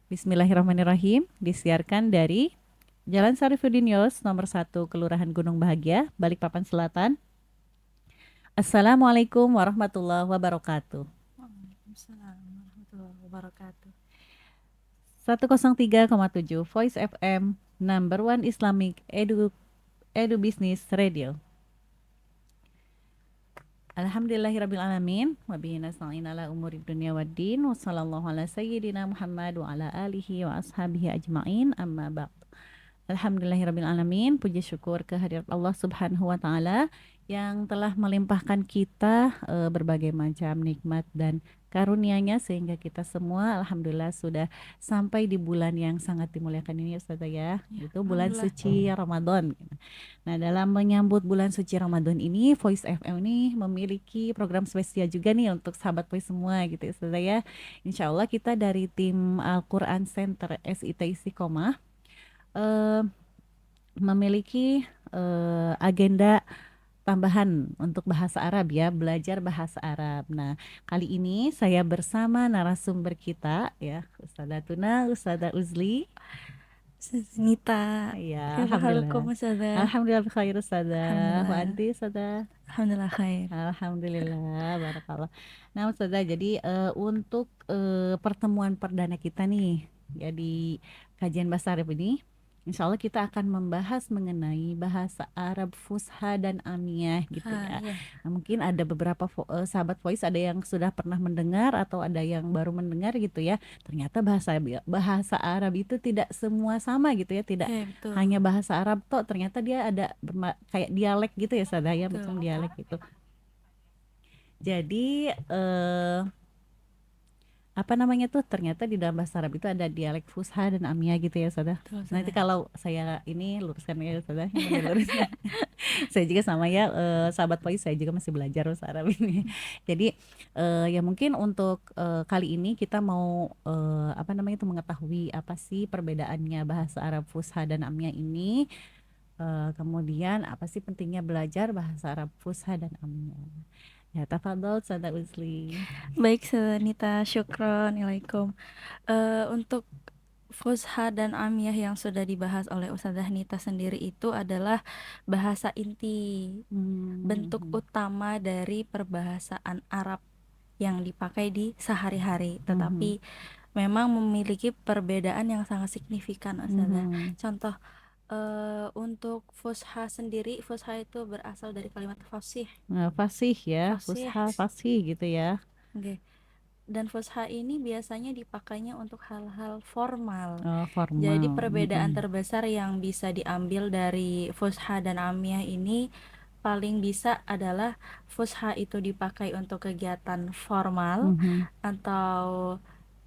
Bismillahirrahmanirrahim. Disiarkan dari Jalan Sarifudin Yos, nomor 1, Kelurahan Gunung Bahagia, Balikpapan Selatan. Assalamualaikum warahmatullahi wabarakatuh. Waalaikumsalam warahmatullahi wabarakatuh. 103,7 Voice FM, number one Islamic Edu Business Radio. Alhamdulillahirrabbilalamin. Wabihi nasta'in ala umuri dunia waddin. Wassallallahu ala sayyidina Muhammad wa ala alihi wa ashabihi ajma'in. Amma ba'd. Alhamdulillahirrabbilalamin. Puji syukur kehadirat Allah subhanahu wa ta'ala yang telah melimpahkan kita berbagai macam nikmat dan karunia-Nya sehingga kita semua alhamdulillah sudah sampai di bulan yang sangat dimuliakan ini Ustazah ya. Itu bulan suci Ramadan. Nah, dalam menyambut bulan suci Ramadan ini, Voice FM ini memiliki program spesial juga nih untuk sahabat Voice semua gitu Ustazah ya. Insya Allah kita dari tim Al-Quran Center SIT Istiqomah memiliki agenda tambahan untuk bahasa Arab ya, belajar bahasa Arab. Nah, kali ini saya bersama narasumber kita ya, Ustadzatuna Ustadzah Uzli. Nita, Ya, Kaifahalukum alhamdulillah. Ustazah? Alhamdulillah khair Ustadzah. Wa Alhamdulillah. anti Ustadzah? Alhamdulillah khair. Alhamdulillah, barakallah. Nah, Ustadzah, jadi untuk pertemuan perdana kita nih ya di kajian bahasa Arab ini, insya Allah kita akan membahas mengenai bahasa Arab Fusha dan Amiyah gitu ya. Iya. Nah, mungkin ada beberapa sahabat Voice ada yang sudah pernah mendengar atau ada yang baru mendengar gitu ya. Ternyata bahasa Arab itu tidak semua sama gitu ya, tidak betul. hanya bahasa Arab toh, ternyata dia ada kayak dialek gitu ya, sadaya Betul. macam dialek gitu. Jadi apa namanya tuh, ternyata di dalam bahasa Arab itu ada dialek Fusha dan Amiyah gitu ya Sada. Nanti kalau saya ini luruskan ya Sada, luruskan. Saya juga sama ya, sahabat Poi, saya juga masih belajar bahasa Arab ini. Jadi ya mungkin untuk kali ini kita mau apa namanya itu mengetahui apa sih perbedaannya bahasa Arab Fusha dan Amiyah ini. Kemudian apa sih pentingnya belajar bahasa Arab Fusha dan Amiyah. Ya, tafadhol Ustazah Uzli. Baik, Nita, syukron, Assalamualaikum. Untuk Fusha dan Amiyah yang sudah dibahas oleh Ustazah Nita sendiri itu adalah bahasa inti, bentuk utama dari perbahasaan Arab yang dipakai di sehari-hari, tetapi memang memiliki perbedaan yang sangat signifikan Ustazah. Contoh untuk Fusha sendiri, Fusha itu berasal dari kalimat fasih. Fasih ya, Fusha fasih gitu ya. Oke. Dan Fusha ini biasanya dipakainya untuk hal-hal formal. Formal. Jadi perbedaan terbesar yang bisa diambil dari Fusha dan Amiyah ini paling bisa adalah Fusha itu dipakai untuk kegiatan formal atau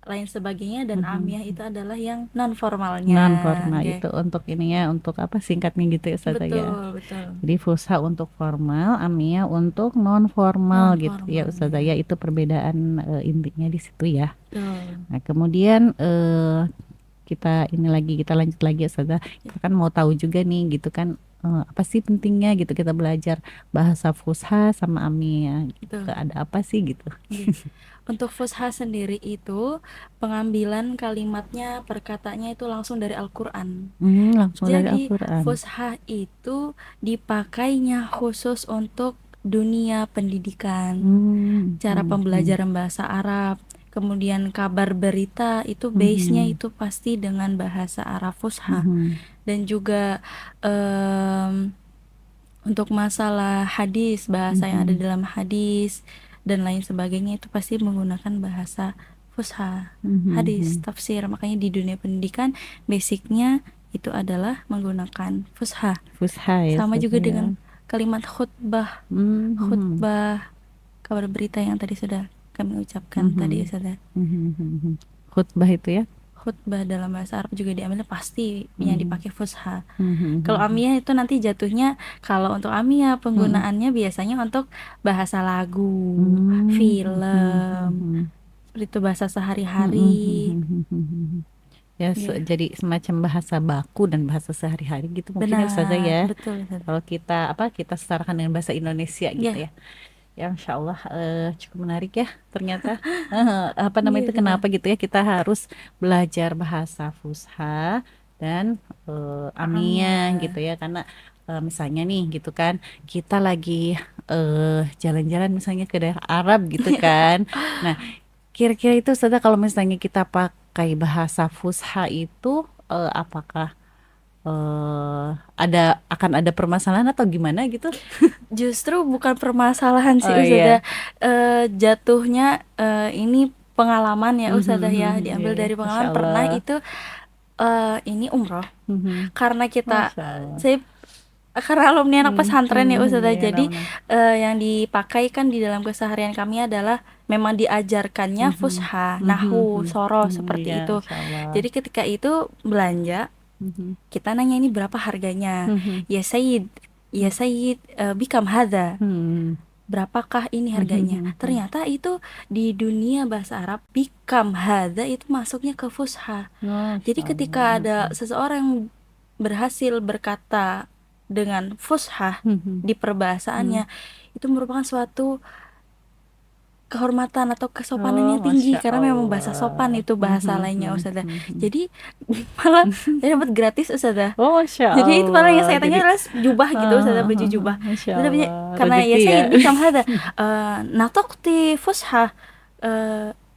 lain sebagainya, dan Amiyah itu adalah yang non formalnya. Non formal itu untuk ini ya, untuk apa singkatnya gitu ya Ustazah ya. Betul. Jadi Fusha untuk formal, Amiyah untuk non formal gitu ya Ustazah ya. Itu perbedaan intinya di situ ya. Nah, kemudian kita lanjut lagi Ustazah. Kita kan mau tahu juga nih gitu kan, apa sih pentingnya gitu kita belajar bahasa Fusha sama Amiyah gitu. Ada apa sih gitu. Untuk Fusha sendiri itu pengambilan kalimatnya, perkataannya itu langsung dari Al-Quran. Jadi Fusha itu dipakainya khusus untuk dunia pendidikan, cara pembelajaran bahasa Arab. Kemudian kabar berita itu base-nya itu pasti dengan bahasa Arab Fusha. Dan juga untuk masalah hadis, bahasa yang ada dalam hadis dan lain sebagainya itu pasti menggunakan bahasa Fusha, hadis, tafsir. Makanya di dunia pendidikan basicnya itu adalah menggunakan Fusha ya, sama juga dengan kalimat khutbah, kabar berita yang tadi sudah kami ucapkan tadi Ustazah. Khutbah itu ya, khutbah dalam bahasa Arab juga diambil pasti yang dipakai Fusha. Kalau Amiyah itu nanti jatuhnya, kalau untuk Amiyah penggunaannya biasanya untuk bahasa lagu, film, seperti itu, bahasa sehari-hari. Ya, jadi semacam bahasa baku dan bahasa sehari-hari gitu mungkin ya Ustazah ya. Betul. Kalau kita setarakan dengan bahasa Indonesia gitu ya. Ya, Insya Allah cukup menarik ya ternyata. Apa namanya Iya itu sudah. kenapa gitu ya kita harus belajar bahasa Fusha dan Amiyah Amnya. gitu ya karena misalnya nih gitu kan kita lagi jalan-jalan misalnya ke daerah Arab gitu kan. Nah, kira-kira itu saudara kalau misalnya kita pakai bahasa Fusha itu apakah akan ada permasalahan atau gimana gitu? Justru bukan permasalahan sih Oh Ustazah. iya. Jatuhnya ini pengalaman ya Mhm, Ustazah ya, mhm, iya diambil ya, dari Masya pengalaman. Pernah Allah. itu ini umroh Mhm, karena kita Masya Allah. saya karena alumni anak pesantren ya Ustazah, Iya, jadi benar-benar. yang dipakai kan di dalam keseharian kami adalah memang diajarkannya Mhm, fusha, mhm, nahu, mhm, soroh mhm, iya, seperti itu. Masya Allah. Jadi ketika itu belanja, Mhm, kita nanya ini berapa harganya. mhm, Ya Sayyid, ya Sayyid, bikam hadza, mhm, berapakah ini mhm, harganya? mhm, mhm. Ternyata itu di dunia bahasa Arab bikam hadza itu masuknya ke fusha. Masya Jadi Allah. ketika ada seseorang yang berhasil berkata dengan fushah Mhm, di mhm. perbahasaannya, itu merupakan suatu kehormatan atau Oh, kesopanannya tinggi Masya karena memang bahasa sopan Allah. itu bahasa Mhm, lainnya mhm, Ustazah. mhm. Jadi malah saya dapat gratis Ustazah. Oh, Masya Jadi itu malah yang Allah. saya tanya Jadi, adalah jubah gitu Ustazah, baju jubah. Masya Itu namanya Allah. karena ya Rezeki ya. saya bikam hada natokti fushah,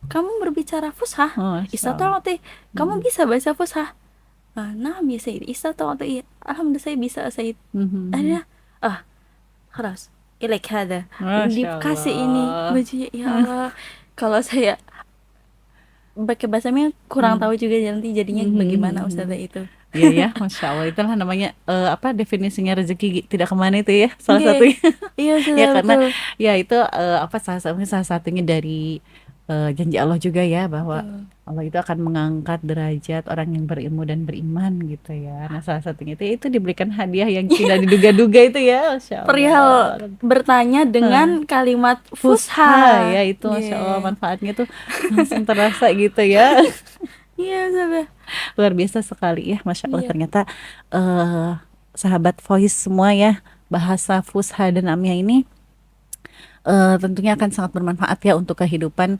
kamu berbicara fushah, Masya Allah. istata'ati, kamu Mhm, bisa bahasa fushah. Nah, ya Said, istata'ati, alhamdulillah saya bisa Said. mhm, mhm. Akhirnya keras ilek hada, Masya dikasih ini Allah. bajunya. Ya Allah, kalau saya pakai bahasanya kurang Hmm. tahu juga nanti jadinya bagaimana Ustazah itu. Iya ya, Masya Allah. Itulah namanya apa definisinya rezeki tidak kemana itu ya, salah Oke, satunya. iya Ya Ustazah karena betul. ya itu apa salah satunya dari janji Allah juga ya bahwa Betul. Allah itu akan mengangkat derajat orang yang berilmu dan beriman gitu ya. Nah salah satunya itu diberikan hadiah yang tidak diduga-duga itu ya, Masya Perihal Allah. bertanya Hah, dengan kalimat Fusha ya fusha. itu Masya Allah Yeah. manfaatnya tuh langsung terasa gitu ya. Iya Ustazah. Luar biasa sekali ya, Masya Allah Iya. ternyata eh sahabat voice semua ya bahasa Fusha dan Amia ini tentunya akan sangat bermanfaat ya untuk kehidupan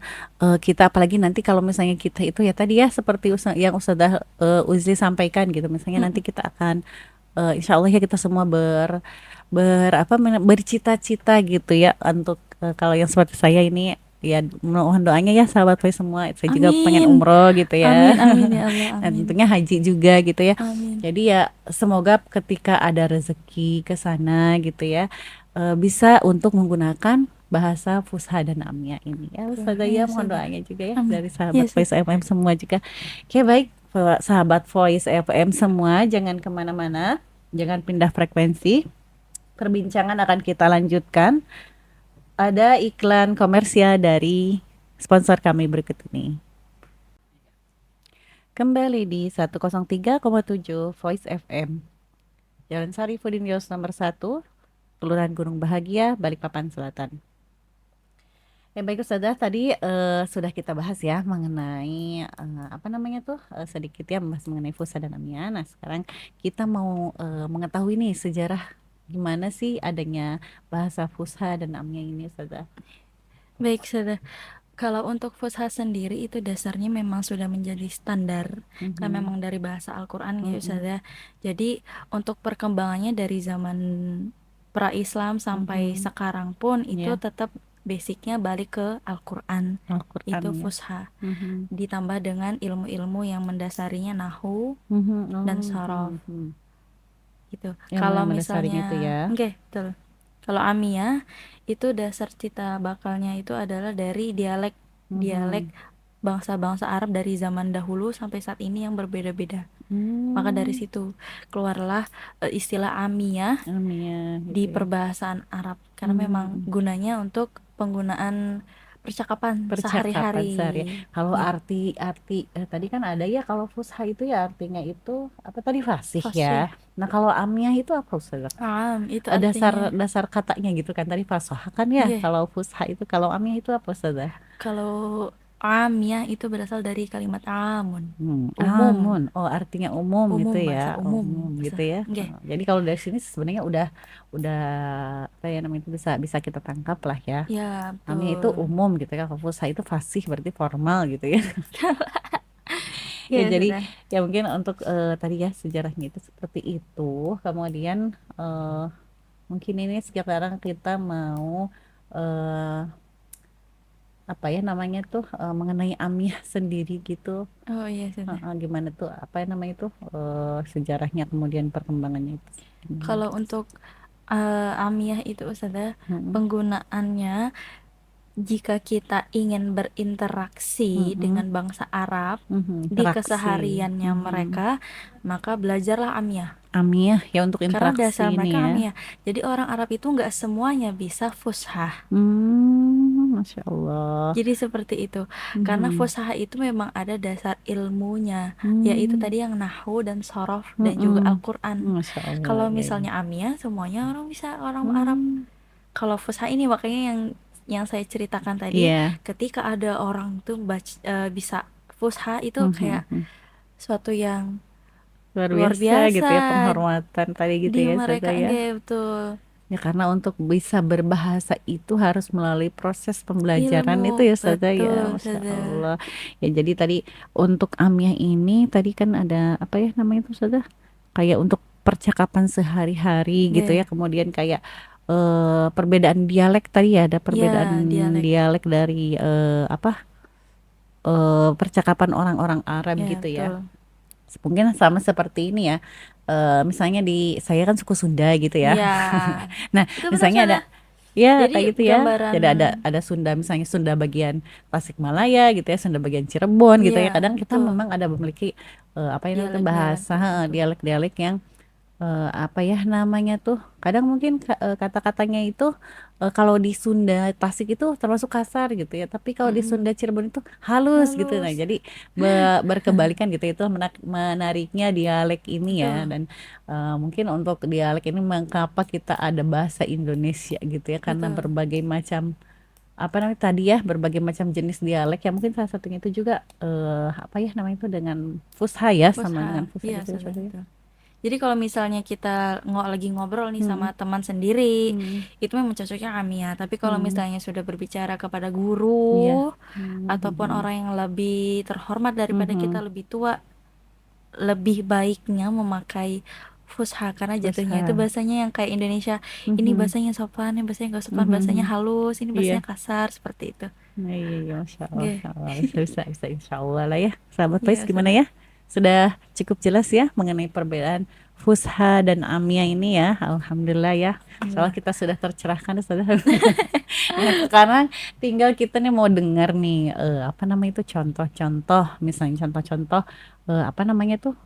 kita apalagi nanti kalau misalnya kita itu ya tadi ya seperti yang Ustazah Uzli sampaikan gitu misalnya nanti Mm-mm. kita akan insya Allah ya kita semua bercita-cita gitu ya untuk kalau yang seperti saya ini ya mohon doanya ya sahabat voice semua saya juga pengen Amin. umroh gitu ya Amin, amin ya Allah, dan amin. tentunya haji juga gitu ya. Amin. Jadi ya semoga ketika ada rezeki ke sana gitu ya bisa untuk menggunakan bahasa Fusha dan Amia ini ya Ustazah Iya ya mohon Ustazah. doanya juga ya Amin. dari Iya sahabat Ustazah. Voice FM semua juga. Oke baik sahabat Voice FM semua jangan kemana-mana, jangan pindah frekuensi. Perbincangan akan kita lanjutkan. Ada iklan komersial dari sponsor kami berikut ini. Kembali di 103,7 Voice FM. Jalan Sarifudin Yos nomor 1, Kelurahan Gunung Bahagia, Balikpapan Selatan. Baik Ustazah, tadi sudah kita bahas ya mengenai apa namanya tuh sedikit ya membahas mengenai Fusa dan Amia. Nah, sekarang kita mau mengetahui nih sejarah gimana sih adanya bahasa Fusa dan Amia ini Ustazah. Baik Ustazah. Kalau untuk fusha sendiri itu dasarnya memang sudah menjadi standar karena Mhm, memang dari bahasa Al-Qur'an ya mhm, Ustazah. Jadi untuk perkembangannya dari zaman pra-Islam sampai mhm, sekarang pun itu ya, tetap basicnya balik ke Al-Qur'an. Al-Quran Itu ya. fusha Mhm, ditambah dengan ilmu-ilmu yang mendasarinya nahu mhm, dan oh, sorof gitu. ilmu Kalau yang mendasarinya itu misalnya, ya. oke, betul. Kalau Amia itu dasar cita bakalnya itu adalah dari dialek Mhm. bangsa-bangsa Arab dari zaman dahulu sampai saat ini yang berbeda-beda. Maka dari Hmm, situ keluarlah istilah Amia ilmiah gitu di ya. perbahasaan Arab karena memang Mhm. gunanya untuk penggunaan percakapan Percakapan sehari-hari sehari. Kalau gitu. arti-arti tadi kan ada ya kalau fusha itu ya artinya itu apa tadi fasih ya. Fasih. Nah kalau amiyah itu apa Ustaz? Itu Dasar artinya, dasar katanya gitu kan tadi fasoha kan ya. iya, Kalau fusha itu kalau amiyah itu apa Ustaz? kalau Amiyah itu berasal dari kalimat amun, umum, Amun. Oh, artinya umum gitu bahasa ya. umum, Umum gitu bahasa. ya. Nggih. Jadi kalau dari sini sebenarnya udah apa ya namanya itu bisa bisa kita tangkap lah ya. Ya, Amiyah itu betul. umum gitu ya. Kalau fusha itu fasih berarti formal gitu ya. Ya Ya, jadi sudah. ya mungkin untuk tadi ya sejarahnya itu seperti itu. Kemudian eh, mungkin ini sekarang kita mau eh, apa ya namanya tuh mengenai Amiyah sendiri gitu. Oh iya, sudah. Gimana tuh apa ya namanya itu sejarahnya kemudian perkembangannya itu gimana Kalau gitu. untuk amiyah itu Ustazah, Mm-mm. penggunaannya jika kita ingin berinteraksi Mm-mm. dengan bangsa Arab Mhm, di interaksi. kesehariannya Mhm. mereka, maka belajarlah amiyah. Amiyah ya untuk Karena interaksi dasar ini mereka ya. amiyah. Jadi orang Arab itu nggak semuanya bisa fushah. Masya Allah. Jadi seperti itu. Karena Mhm. fushah itu memang ada dasar ilmunya, yaitu Hmm. tadi yang nahwu dan sorof dan juga Mm-mm. Al-Quran. Masya Allah Kalau ya, ya. misalnya amiyah, semuanya orang bisa, orang Arab. Hmm. Kalau fusha ini makanya yang saya ceritakan tadi, Iya. ketika ada orang tuh bisa fusha itu kayak Mhm. suatu yang Luar luar biasa gitu biasa ya penghormatan tadi gitu di ya mereka, Sada ya. enggak betul, Ya karena untuk bisa berbahasa itu harus melalui proses pembelajaran ilmu, itu ya Sada ya, betul Masya Sada. Allah. Ya jadi tadi untuk Amiyah ini tadi kan ada apa ya namanya itu Sada? Kayak untuk percakapan sehari-hari gitu ya, Nggak, kemudian kayak perbedaan dialek tadi ya, ada perbedaan ya dialek, dialek dari apa percakapan orang-orang Arab ya gitu ya. betul, Mungkin sama seperti ini ya. Misalnya di saya kan suku Sunda gitu ya. ya Nah, itu benar misalnya ada Sada. ya Jadi kayak gitu ya. gambaran, Jadi ada Sunda misalnya Sunda bagian Tasikmalaya gitu ya, Sunda bagian Cirebon gitu ya ya. Kadang kita betul, memang ada memiliki apa ini namanya tuh dialek-dialek bahasa tertentu, dialek-dialek yang apa ya namanya tuh kadang mungkin kata-katanya itu kalau di Sunda Tasik itu termasuk kasar gitu ya, tapi kalau di mm-mm, Sunda Cirebon itu halus gitu. Nah halus, jadi berkebalikan gitu, itu menariknya dialek ini ya. betul, Dan mungkin untuk dialek ini mengapa kita ada bahasa Indonesia gitu ya, karena betul, berbagai macam apa namanya tadi ya, berbagai macam jenis dialek ya, mungkin salah satunya itu juga apa ya namanya itu dengan Fusha ya, sama dengan fusha, Fusha iya gitu ya Sada, Ustazah ya. betul. Jadi kalau misalnya kita lagi ngobrol nih Hmm. sama teman sendiri, Hmm. itu memang cocoknya Amia. Tapi kalau Hmm. misalnya sudah berbicara kepada Iya. guru Hmm. ataupun Hmm. orang yang lebih terhormat daripada Hmm. kita, lebih tua, lebih baiknya memakai fusha karena jatuhnya itu Fusha. bahasanya yang kayak Indonesia. Ini Hmm. bahasanya sopan, ini bahasanya gak sopan, bahasanya Hmm. halus, ini bahasanya Iya. kasar, seperti itu. Nah, iya, iya, Masya Allah, Oke, Masya Allah. Bisa, bisa, bisa, Insya Allah lah ya. Sahabat Pais iya gimana sudah. ya? Sudah cukup jelas ya mengenai perbedaan Fusha dan Amia ini ya. Alhamdulillah ya. Soalnya Alhamdulillah. kita sudah tercerahkan, sudah. Nah, sekarang tinggal kita nih mau dengar nih apa namanya itu contoh-contoh, misalnya contoh-contoh apa namanya tuh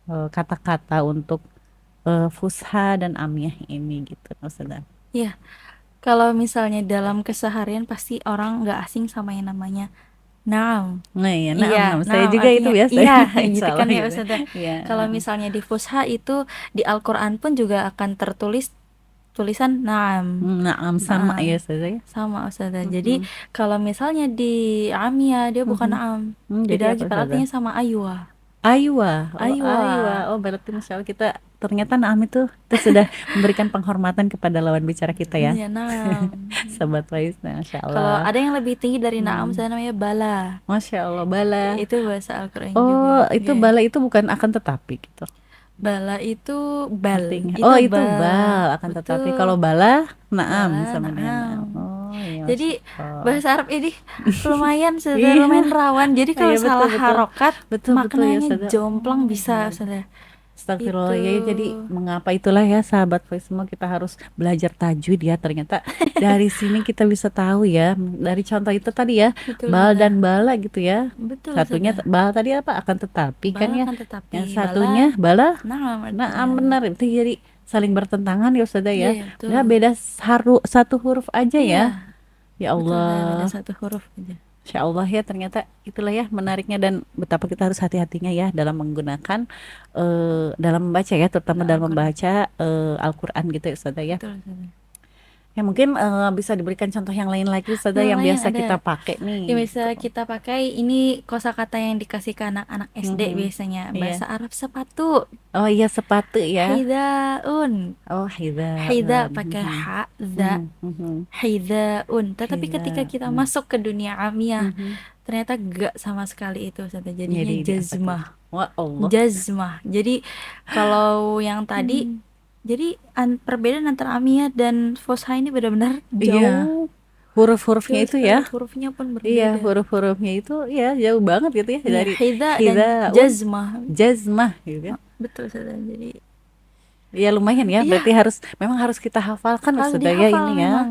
kata-kata untuk Fusha dan Amiyah ini gitu maksudnya. Iya, kalau misalnya dalam keseharian pasti orang nggak asing sama yang namanya Naam. Nah ya, Iya, naam, naam. Saya naam juga itu artinya biasa, iya insya gitu kan Allah ya gitu. Ustazah. Ya, Kalau misalnya di Fusha itu di Al-Qur'an pun juga akan tertulis tulisan naam. naam sama Nah, ya saya. sama Ustazah. Jadi Mhm. kalau misalnya di Amia dia bukan Mhm. naam. Beda Jadi lagi apa saja? artinya sama aywa. Aywa, oh Aywa. aywa, oh berarti masya Allah kita ternyata naam itu sudah memberikan penghormatan kepada lawan bicara kita ya, Iya, naam. sahabat Wais, masya Kalau Allah. ada yang lebih tinggi dari naam Hmm. saya namanya bala. Masya Allah, bala. Itu bahasa Al-Qur'an juga. Oh, itu Oke. bala itu bukan akan tetapi gitu. Bala itu bal. Artinya. Itu Oh, itu bal. bal akan tetapi. Betul. Kalau bala, naam Bala sama dengan naam. naam. Oh, iya Jadi Masya Allah. bahasa Arab ini lumayan sudah Iya, lumayan rawan. Jadi kalau iya betul salah betul. harokat Betul betul ya, maknanya Sada. jomplang Oh, bisa iya. sudah. Astagfirullah Itu. ya, jadi mengapa itulah ya sahabat voice semua kita harus belajar tajwid ya, ternyata dari sini kita bisa tahu ya, dari contoh itu tadi ya, Betul bal dan sudah. bala gitu ya, Betul satunya sudah. bal tadi apa akan tetapi kan Bala ya, kan tetapi yang bala satunya bala. naam Nah artinya. benar itu, jadi saling bertentangan ya Ustazah Iya ya, ya, betul. udah beda satu huruf aja ya. Iya, Ya betul sudah beda Allah, satu huruf aja. Insya Allah ya, ternyata itulah ya menariknya dan betapa kita harus hati-hatinya ya dalam menggunakan dalam membaca ya, terutama dalam Al-Qur'an. membaca Al-Quran gitu ya Ustazah ya. Betul sudah. Ya mungkin bisa diberikan contoh yang lain lagi Ustazah yang Lumayan biasa kita ada pakai yang nih bisa gitu. kita pakai. Ini kosakata yang dikasih ke anak-anak SD Mhm. biasanya. Iya. Bahasa Arab sepatu. Oh iya sepatu ya. Hidaun. Oh Hida hidaun. pakai Mhm. ha, za, Mhm. Mhm. hidaun. Tetapi ketika kita Hidaun. masuk ke dunia amiyah, Mhm. ternyata gak sama sekali itu Ustazah. Jadinya Jadi apa tuh? jazmah. Wah Allah. Jazmah. Jadi kalau yang tadi, Hmm. jadi perbedaan antara amiyah dan fusha ini benar-benar Iya. jauh, Huruf-hurufnya jauh itu sekali. ya. Hurufnya pun Iya, berbeda. huruf-hurufnya itu ya jauh banget gitu ya Iya, dari hida dan hidaun, jazmah. jazmah gitu ya. Betul Ustazah. Jadi Ya lumayan ya, berarti iya, memang harus kita hafalkan harus Ustazah ya dihafal ini ya. memang.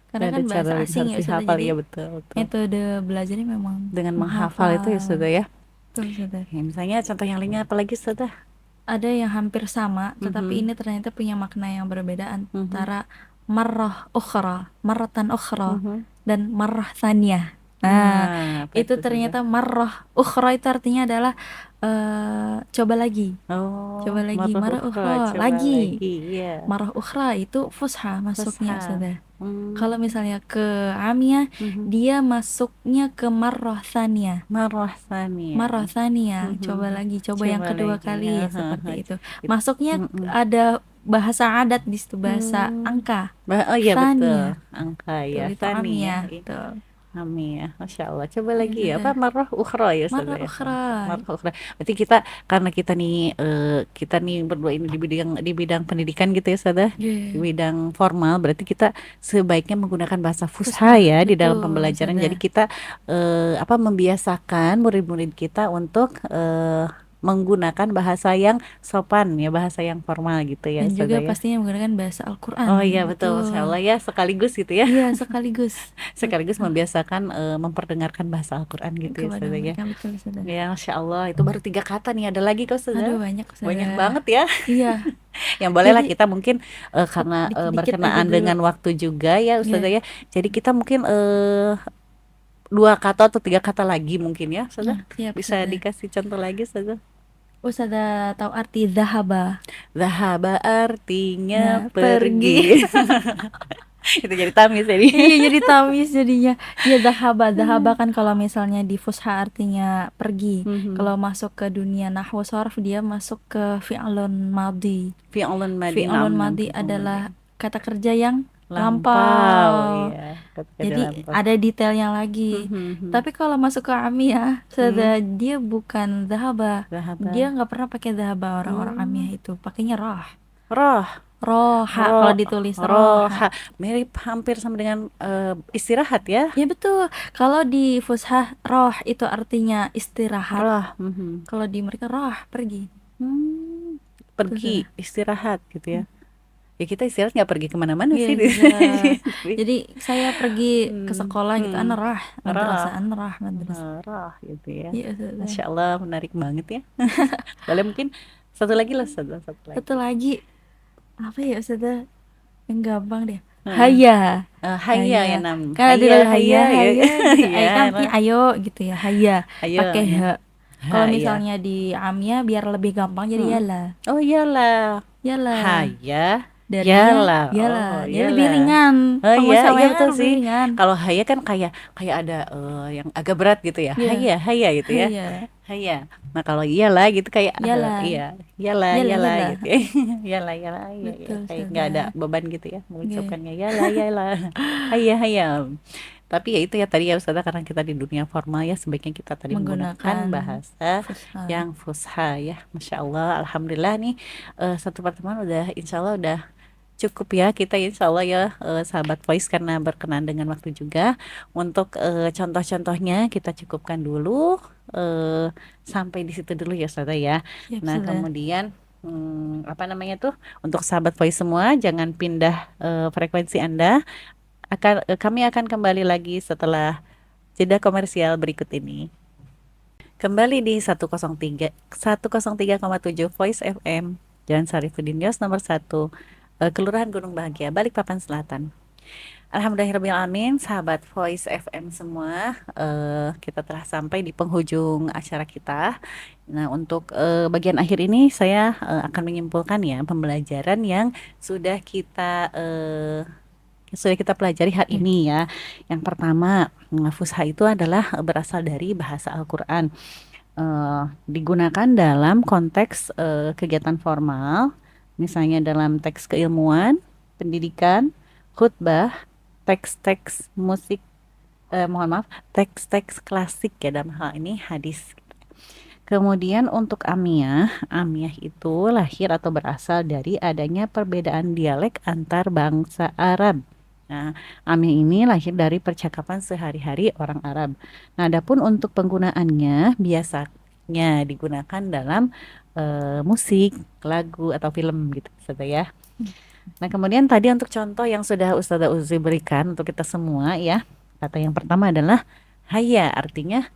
Karena Gak ada kan cara bahasa lain asing harus ya Ustazah. dihafal Jadi ya betul betul. metode belajarnya memang Dengan menghafal itu ya menghafal. Ustazah ya. Betul Ustazah. Ya, misalnya contoh yang lainnya apa lagi Ustazah? Ada yang hampir sama, tetapi Mhm. ini ternyata punya makna yang berbeda Mhm. antara marrah ukhra, marratan ukhra, Mhm. dan marrah thaniyah. Nah, Nah, apa itu itu Ustazah? ternyata marrah ukhra itu artinya adalah coba lagi. Oh, Coba lagi, marrah marrah ukhra, ukhra, coba lagi. lagi. Iya. Marrah ukhra itu fusha masuknya Fusha. Ustazah. Kalau Hmm. misalnya ke amiyah, Mhm. dia masuknya ke marrah thaniyah. Marrah tsaniyah. Marrah thaniyah, coba Mhm. lagi, coba yang Coba kedua lagi. kali, Hahaha. seperti itu. It- Masuknya Mm-mm. ada bahasa adat di situ, bahasa Hmm. angka. Oh iya betul. Thaniyah, Angka ya, tuh itu tsaniyah. amiyah, tuh. Amiyah. Masya Allah. Coba Ya lagi ya. Apa sudah. marrah ukhra ya Ustazah Marrah ya. ukhra. Marrah ukhra. Berarti karena kita nih berdua ini di bidang pendidikan gitu ya Ustazah. Di Yeah. bidang formal berarti kita sebaiknya menggunakan bahasa fusha Fusha, ya di dalam betul, pembelajaran. Jadi sudah. kita membiasakan murid-murid kita untuk menggunakan bahasa yang sopan ya, bahasa yang formal gitu ya Dan juga Ustazah ya. pastinya menggunakan bahasa Oh Al-Quran, iya betul, Masya betul. Allah ya sekaligus gitu ya. Iya, sekaligus. Sekaligus Betul. membiasakan memperdengarkan bahasa Al-Quran gitu ya Kepada Ustazah ya. mereka, betul, sudah. Ya Masya Allah itu baru 3 kata nih, ada lagi kok Ustazah. Aduh, banyak, Banyak sudah. banget ya. Iya, Yang bolehlah jadi kita mungkin karena dikit-dikit aja berkenaan dulu. dengan waktu juga ya Ustazah Iya. ya. Jadi kita mungkin 2 kata atau 3 kata lagi mungkin ya Ustazah. Nah, siap, Bisa sudah. dikasih contoh lagi Ustazah. Ustazah tahu arti zahaba? Zahaba artinya Nah, pergi. pergi. Itu jadi tamis jadi. Iya, jadi tamis jadinya. Iya, zahaba. Zahaba kan kalau misalnya di fusha artinya pergi. Mhm. Kalau masuk ke dunia nahwu sharf, dia masuk ke fi'lun madhi. Fi'lun madi, Fi'lun naam, naam, madhi fi'lun madi. adalah kata kerja yang Lampau lampau. ya, kata-kata Jadi lampau. ada detailnya lagi. Mhm. Tapi kalau masuk ke amiyah, Mhm. dia bukan zahaba. Zahaba. Dia nggak pernah pakai zahaba, orang-orang amiyah Hmm. itu. Pakainya roh. Roh, Roha kalau roh, ditulis roha. roha. Mirip hampir sama dengan istirahat ya. Ya betul. Kalau di fushah roh itu artinya istirahat. Roh. Mhm. Kalau di mereka roh pergi. Hmm. Itu Pergi, sudah. istirahat gitu ya. Ya kita istirahat nggak pergi kemana-mana Iya sih. sudah. Tapi, Jadi saya pergi ke sekolah gitu. hmm. Ana roh Roh, madrasah, ana roh madrasah. roh gitu ya. Iya sudah. Masya Allah menarik banget ya. Boleh mungkin satu lagi lah, satu lagi. Satu lagi apa ya sudah, yang gampang deh. Heeh. Haya. Hayya ya nam. Kan ada Hayya, haya, hayya ya. gitu. Ya, Kan artinya ayo gitu ya. Haya. ayo Pakai ya. ha. Kalau Hayya. misalnya di amya biar lebih gampang jadi Hmm. yala. Oh iyalah. Yala. Hayya. Darinya Yalah. yala. Oh Dia lebih iyalah. ringan. Oh iya, iya Pengusahaannya kan betul lebih sih. ringan. Kalau hayya kan kayak ada yang agak berat gitu ya. Iya. Hayya, hayya gitu ya. Haya. Hayya. Nah, kalau iyalah gitu kayak Yala. iya, iyalah, Yala, iyalah yala. gitu ya. Iyalah, iyalah, iya, iya. Betul Kayak nggak ada sudah. beban gitu ya Iya. mengucapkannya. Iyalah, iyalah. Hayya, hayya. Tapi ya itu ya tadi ya Ustazah, karena kita di dunia formal ya sebaiknya kita tadi menggunakan Menggunakan bahasa fusha. yang fusha ya. Masya Allah, alhamdulillah nih satu pertemuan udah insya Allah udah cukup ya kita insya Allah ya sahabat voice, karena berkenan dengan waktu juga untuk contoh-contohnya kita cukupkan dulu sampai di situ dulu ya Ustazah ya. Siap Nah sudah. kemudian apa namanya tuh, untuk sahabat voice semua jangan pindah frekuensi Anda, kami akan kembali lagi setelah jeda komersial berikut ini. Kembali di 103,7 Voice FM Jalan Sarifuddin Yos nomor 1, Kelurahan Gunung Bahagia, Balikpapan Selatan. Alhamdulillahirrahmanirrahim, sahabat Voice FM semua, kita telah sampai di penghujung acara kita. Nah, untuk bagian akhir ini saya akan menyimpulkan ya pembelajaran yang sudah kita sudah kita pelajari hari ini ya. Yang pertama, fusha itu adalah berasal dari bahasa Al-Qur'an. Digunakan dalam konteks kegiatan formal, misalnya dalam teks keilmuan, pendidikan, khutbah, teks-teks musik, mohon maaf, teks-teks klasik ya, dalam hal ini hadis. Kemudian untuk amiyah, amiyah itu lahir atau berasal dari adanya perbedaan dialek antar bangsa Arab. Nah, amiyah ini lahir dari percakapan sehari-hari orang Arab. Nah, adapun untuk penggunaannya biasanya digunakan dalam musik, lagu atau film gitu, Ustazah ya. Nah, kemudian tadi untuk contoh yang sudah Ustazah Uzi berikan untuk kita semua ya. Kata yang pertama adalah haya, artinya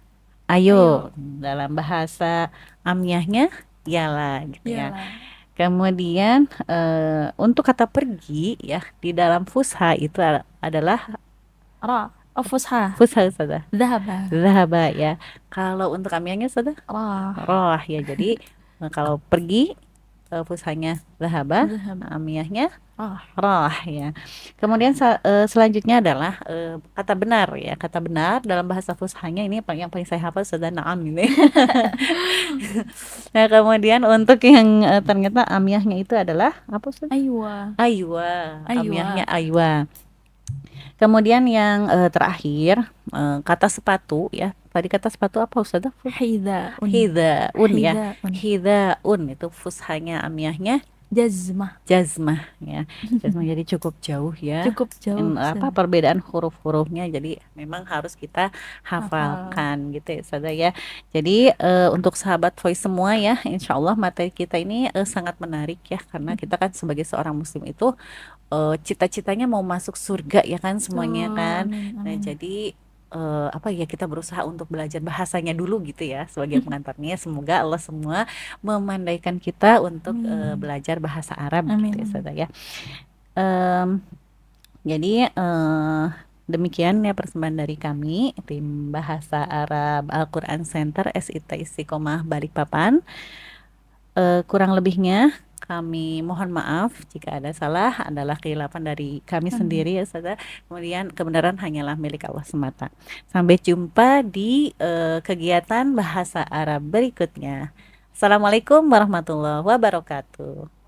ayo. Ayo. Dalam bahasa amyahnya yalah gitu ya. Iyalah. Kemudian untuk kata pergi ya di dalam fusha itu adalah Ra. Oh, fusha. fusha saja. Dhahaba. Zahaba ya. Kalau untuk amyahnya saja Rah. roh ya. Jadi kalau pergi fushanya zahaba, Dhahaba. amyahnya Rah. roh ya. Kemudian selanjutnya adalah kata benar ya. Kata benar dalam bahasa fushanya ini yang paling saya hafal sudah naam ini. Nah, kemudian untuk yang ternyata amiyahnya itu adalah apa Ustaz? Aywa. Aywa. Aywa. Amiyahnya aywa. Kemudian yang terakhir kata sepatu ya. Tadi kata sepatu apa Ustaz? Hidaun. Hidaun ya. Hidaun. Hidaun itu fushanya amiyahnya Jazmah. jazmah ya. Jazmah jadi cukup jauh ya. Cukup jauh. Apa perbedaan huruf-hurufnya jadi memang harus kita hafalkan gitu ya Ustazah ya. Jadi untuk sahabat voice semua ya, insya Allah materi kita ini sangat menarik ya karena kita kan sebagai seorang muslim itu cita-citanya mau masuk surga ya kan semuanya kan. Amin, Nah, amin. jadi apa ya kita berusaha untuk belajar bahasanya dulu gitu ya sebagai pengantarnya. Semoga Allah semua memandaikan kita untuk Amin. belajar bahasa Arab Amin, gitu ya amin. Ustazah ya. Jadi demikian ya persembahan dari kami tim Bahasa Arab Al-Quran Center SIT Istiqomah Balikpapan. Kurang lebihnya kami mohon maaf jika ada salah, adalah kehilapan dari kami sendiri ya Ustazah. Kemudian kebenaran hanyalah milik Allah semata. Sampai jumpa di kegiatan Bahasa Arab berikutnya. Assalamualaikum warahmatullahi wabarakatuh.